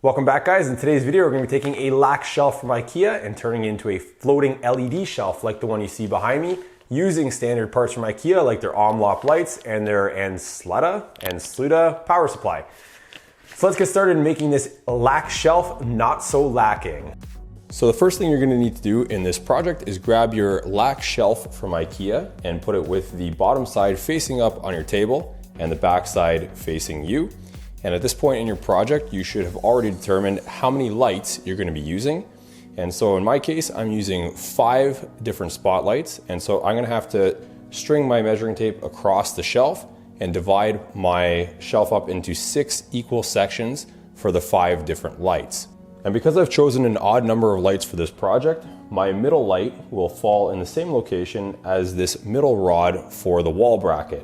Welcome back, guys. In today's video, we're going to be taking a Lack shelf from IKEA and turning it into a floating LED shelf like the one you see behind me, using standard parts from IKEA like their Omlopp lights and their Ansluta power supply. So let's get started in making this Lack shelf not so lacking. So the first thing you're going to need to do in this project is grab your Lack shelf from IKEA and put it with the bottom side facing up on your table and the back side facing you. And at this point in your project, you should have already determined how many lights you're going to be using. And so in my case, I'm using 5 different spotlights. And so I'm going to have to string my measuring tape across the shelf and divide my shelf up into 6 equal sections for the 5 different lights. And because I've chosen an odd number of lights for this project, my middle light will fall in the same location as this middle rod for the wall bracket.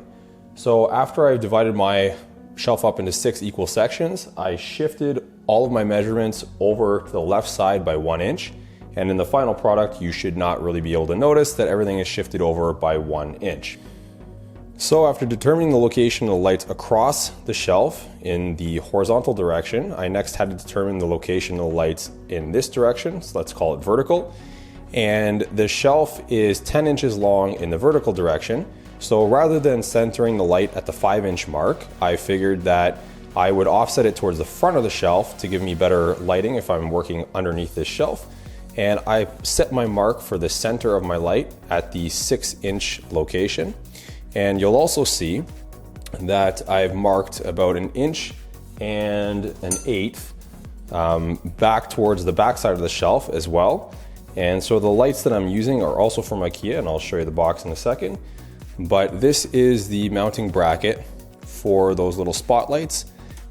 So after I've divided my shelf up into 6 equal sections, I shifted all of my measurements over to the left side by 1 inch. And in the final product, you should not really be able to notice that everything is shifted over by 1 inch. So after determining the location of the lights across the shelf in the horizontal direction, I next had to determine the location of the lights in this direction. So let's call it vertical. And the shelf is 10 inches long in the vertical direction. So rather than centering the light at the 5-inch mark, I figured that I would offset it towards the front of the shelf to give me better lighting if I'm working underneath this shelf. And I set my mark for the center of my light at the 6-inch location. And you'll also see that I've marked about 1 inch and 1/8 back towards the back side of the shelf as well. And so the lights that I'm using are also from IKEA, and I'll show you the box in a second. But this is the mounting bracket for those little spotlights.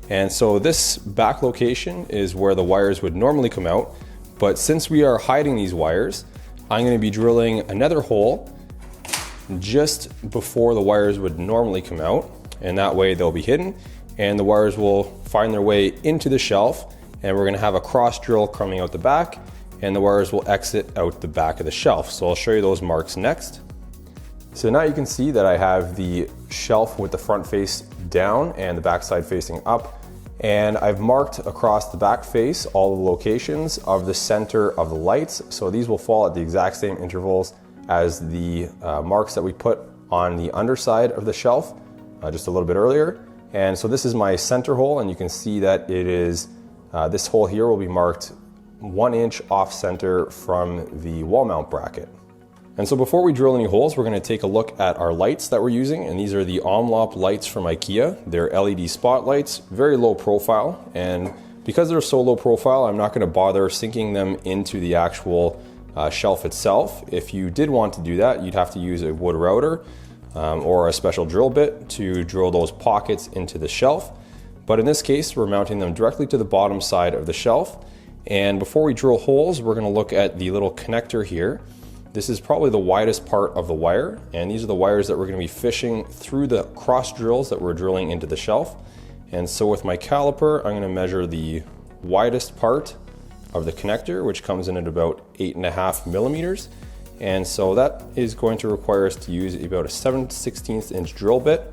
And so this back location is where the wires would normally come out. But since we are hiding these wires, I'm going to be drilling another hole just before the wires would normally come out. And that way they'll be hidden and the wires will find their way into the shelf. And we're going to have a cross drill coming out the back, and the wires will exit out the back of the shelf. So I'll show you those marks next. So now you can see that I have the shelf with the front face down and the back side facing up. And I've marked across the back face all the locations of the center of the lights. So these will fall at the exact same intervals as the marks that we put on the underside of the shelf just a little bit earlier. And so this is my center hole, and you can see that it is, this hole here will be marked 1 inch off center from the wall mount bracket. And so before we drill any holes, we're going to take a look at our lights that we're using. And these are the Omlopp lights from IKEA. They're LED spotlights, very low profile. And because they're so low profile, I'm not going to bother sinking them into the actual shelf itself. If you did want to do that, you'd have to use a wood router or a special drill bit to drill those pockets into the shelf. But in this case, we're mounting them directly to the bottom side of the shelf. And before we drill holes, we're going to look at the little connector here. This is probably the widest part of the wire, and these are the wires that we're going to be fishing through the cross drills that we're drilling into the shelf. And so with my caliper, I'm going to measure the widest part of the connector, which comes in at about 8.5 millimeters. And so that is going to require us to use about a 7/16 inch drill bit.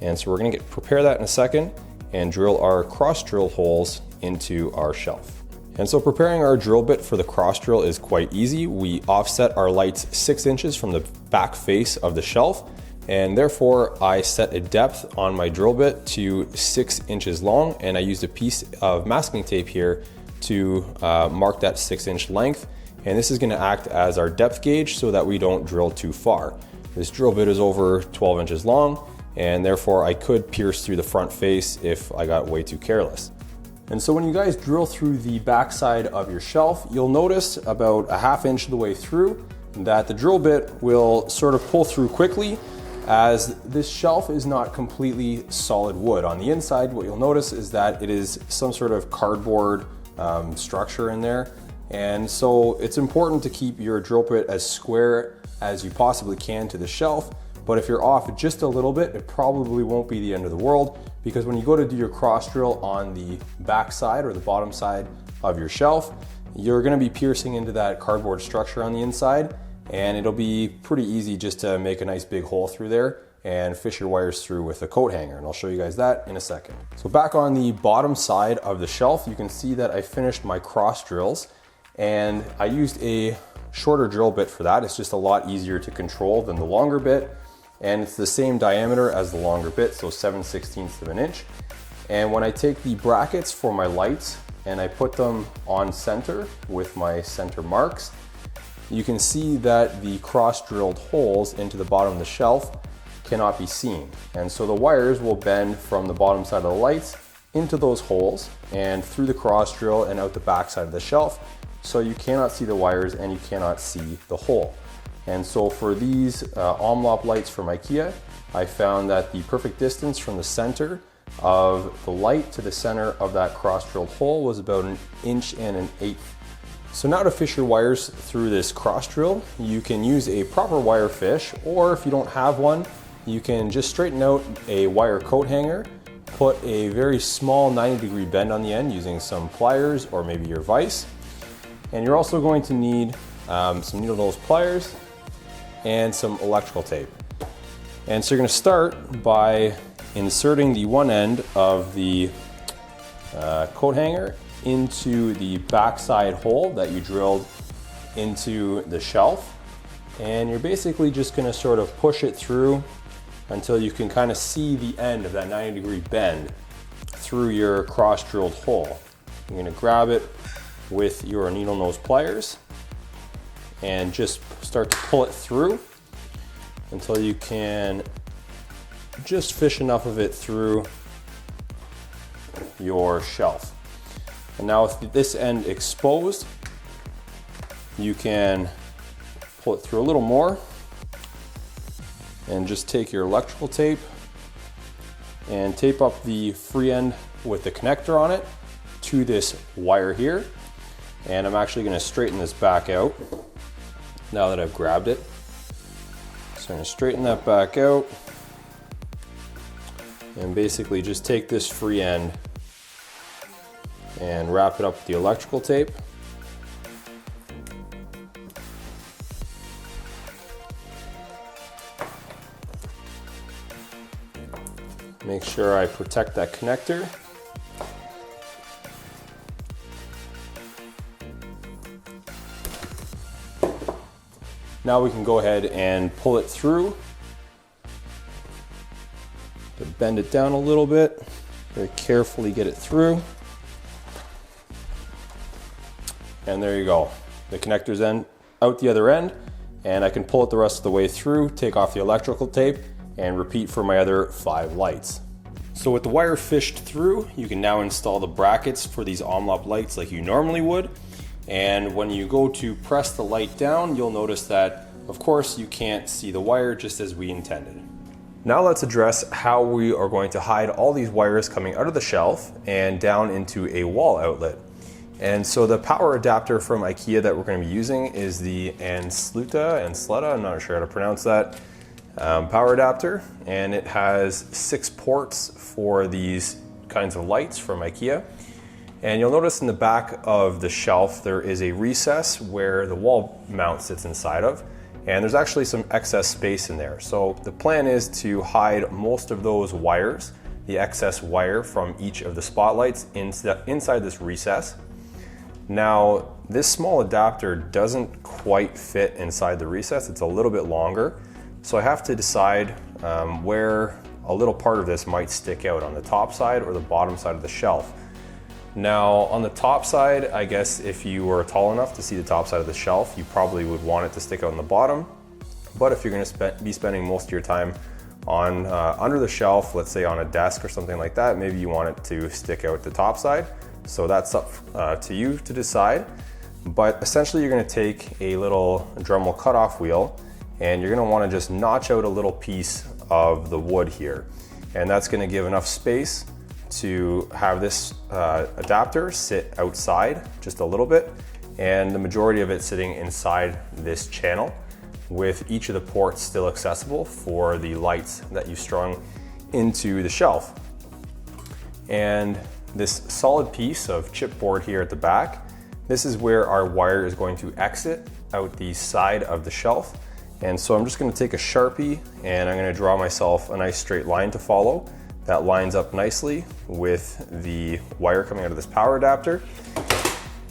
And so we're going to prepare that in a second and drill our cross drill holes into our shelf. And so preparing our drill bit for the cross drill is quite easy. We offset our lights 6 inches from the back face of the shelf, and therefore I set a depth on my drill bit to 6 inches long, and I used a piece of masking tape here to mark that 6-inch length. And this is going to act as our depth gauge so that we don't drill too far. This drill bit is over 12 inches long, and therefore I could pierce through the front face if I got way too careless. And so when you guys drill through the back side of your shelf, you'll notice about a 1/2 inch of the way through that the drill bit will sort of pull through quickly, as this shelf is not completely solid wood. On the inside, what you'll notice is that it is some sort of cardboard structure in there. And so it's important to keep your drill bit as square as you possibly can to the shelf. But if you're off just a little bit, it probably won't be the end of the world, because when you go to do your cross drill on the back side or the bottom side of your shelf, you're going to be piercing into that cardboard structure on the inside, and it'll be pretty easy just to make a nice big hole through there and fish your wires through with a coat hanger, and I'll show you guys that in a second. So back on the bottom side of the shelf, you can see that I finished my cross drills, and I used a shorter drill bit for that. It's just a lot easier to control than the longer bit, and it's the same diameter as the longer bit, so 7/16 of an inch. And when I take the brackets for my lights and I put them on center with my center marks, you can see that the cross drilled holes into the bottom of the shelf cannot be seen. And so the wires will bend from the bottom side of the lights into those holes and through the cross drill and out the back side of the shelf. So you cannot see the wires and you cannot see the hole. And so for these Omlopp lights from IKEA, I found that the perfect distance from the center of the light to the center of that cross drilled hole was about 1 1/8 inches. So now to fish your wires through this cross drill, you can use a proper wire fish, or if you don't have one, you can just straighten out a wire coat hanger, put a very small 90-degree bend on the end using some pliers or maybe your vise. And you're also going to need some needle nose pliers and some electrical tape. And so you're going to start by inserting the one end of the coat hanger into the backside hole that you drilled into the shelf. And you're basically just going to sort of push it through until you can kind of see the end of that 90-degree bend through your cross drilled hole. You're going to grab it with your needle nose pliers and just start to pull it through until you can just fish enough of it through your shelf. And now with this end exposed, you can pull it through a little more and just take your electrical tape and tape up the free end with the connector on it to this wire here. And I'm actually going to straighten this back out now that I've grabbed it. So I'm going to straighten that back out and basically just take this free end and wrap it up with the electrical tape. Make sure I protect that connector. Now we can go ahead and pull it through. Bend it down a little bit, very carefully get it through. And there you go. The connector's end out the other end, and I can pull it the rest of the way through, take off the electrical tape, and repeat for my other 5 lights. So with the wire fished through, you can now install the brackets for these Omlopp lights like you normally would. And when you go to press the light down, you'll notice that, of course, you can't see the wire just as we intended. Now let's address how we are going to hide all these wires coming out of the shelf and down into a wall outlet. And so the power adapter from IKEA that we're going to be using is the Ansluta, I'm not sure how to pronounce that, power adapter. And it has 6 ports for these kinds of lights from IKEA. And you'll notice in the back of the shelf there is a recess where the wall mount sits inside of. And there's actually some excess space in there. So the plan is to hide most of those wires, the excess wire from each of the spotlights inside this recess. Now, this small adapter doesn't quite fit inside the recess. It's a little bit longer. So I have to decide where a little part of this might stick out, on the top side or the bottom side of the shelf. Now, on the top side, I guess if you were tall enough to see the top side of the shelf, you probably would want it to stick out in the bottom. But if you're going to be spending most of your time on under the shelf, let's say on a desk or something like that, maybe you want it to stick out the top side. So that's up to you to decide. But essentially, you're going to take a little Dremel cutoff wheel, and you're going to want to just notch out a little piece of the wood here. And that's going to give enough space to have this adapter sit outside just a little bit, and the majority of it sitting inside this channel, with each of the ports still accessible for the lights that you strung into the shelf. And this solid piece of chipboard here at the back, this is where our wire is going to exit out the side of the shelf, And so I'm just going to take a Sharpie and I'm going to draw myself a nice straight line to follow that lines up nicely with the wire coming out of this power adapter.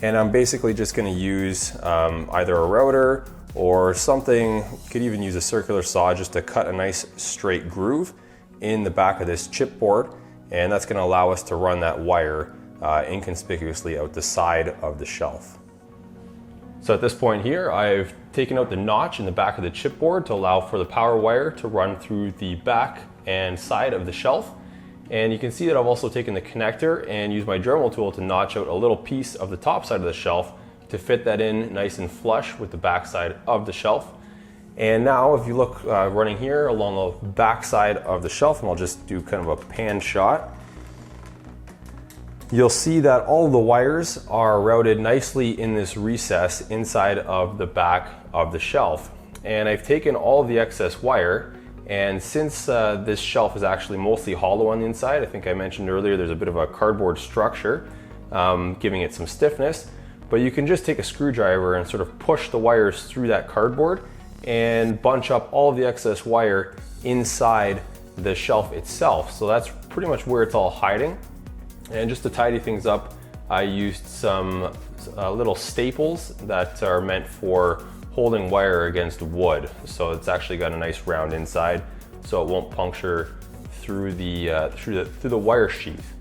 And I'm basically just going to use either a router or something. You could even use a circular saw just to cut a nice straight groove in the back of this chipboard, and that's going to allow us to run that wire inconspicuously out the side of the shelf. So at this point here, I've taken out the notch in the back of the chipboard to allow for the power wire to run through the back and side of the shelf. And you can see that I've also taken the connector and used my Dremel tool to notch out a little piece of the top side of the shelf to fit that in nice and flush with the back side of the shelf. And now if you look running here along the back side of the shelf, and I'll just do kind of a pan shot, you'll see that all the wires are routed nicely in this recess inside of the back of the shelf. And I've taken all of the excess wire, and since this shelf is actually mostly hollow on the inside, I think I mentioned earlier there's a bit of a cardboard structure giving it some stiffness, but you can just take a screwdriver and sort of push the wires through that cardboard and bunch up all of the excess wire inside the shelf itself. So that's pretty much where it's all hiding. And just to tidy things up, I used some little staples that are meant for holding wire against wood. So it's actually got a nice round inside, so it won't puncture through the wire sheath.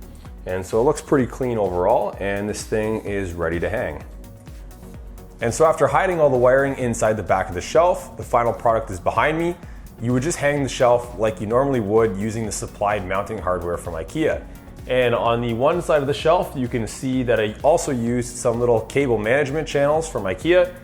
And so it looks pretty clean overall, and this thing is ready to hang. And so after hiding all the wiring inside the back of the shelf, the final product is behind me. You would just hang the shelf like you normally would using the supplied mounting hardware from IKEA. And on the one side of the shelf, you can see that I also used some little cable management channels from IKEA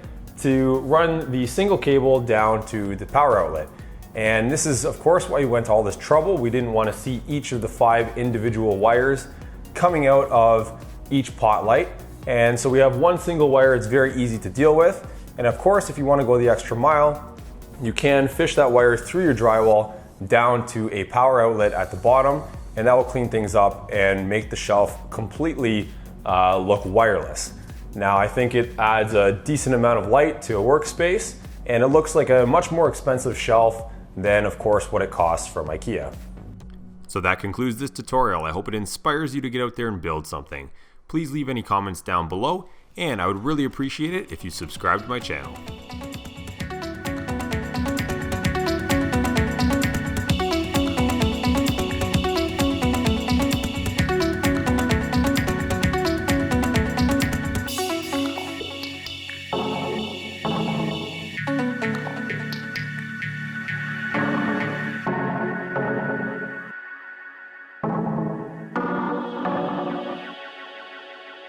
to run the single cable down to the power outlet. And this is of course why we went to all this trouble. We didn't want to see each of the 5 individual wires coming out of each pot light. And so we have one single wire. It's very easy to deal with. And of course, if you want to go the extra mile, you can fish that wire through your drywall down to a power outlet at the bottom, and that will clean things up and make the shelf completely look wireless. Now I think it adds a decent amount of light to a workspace, and it looks like a much more expensive shelf than of course what it costs from IKEA. So that concludes this tutorial. I hope it inspires you to get out there and build something. Please leave any comments down below, and I would really appreciate it if you subscribe to my channel.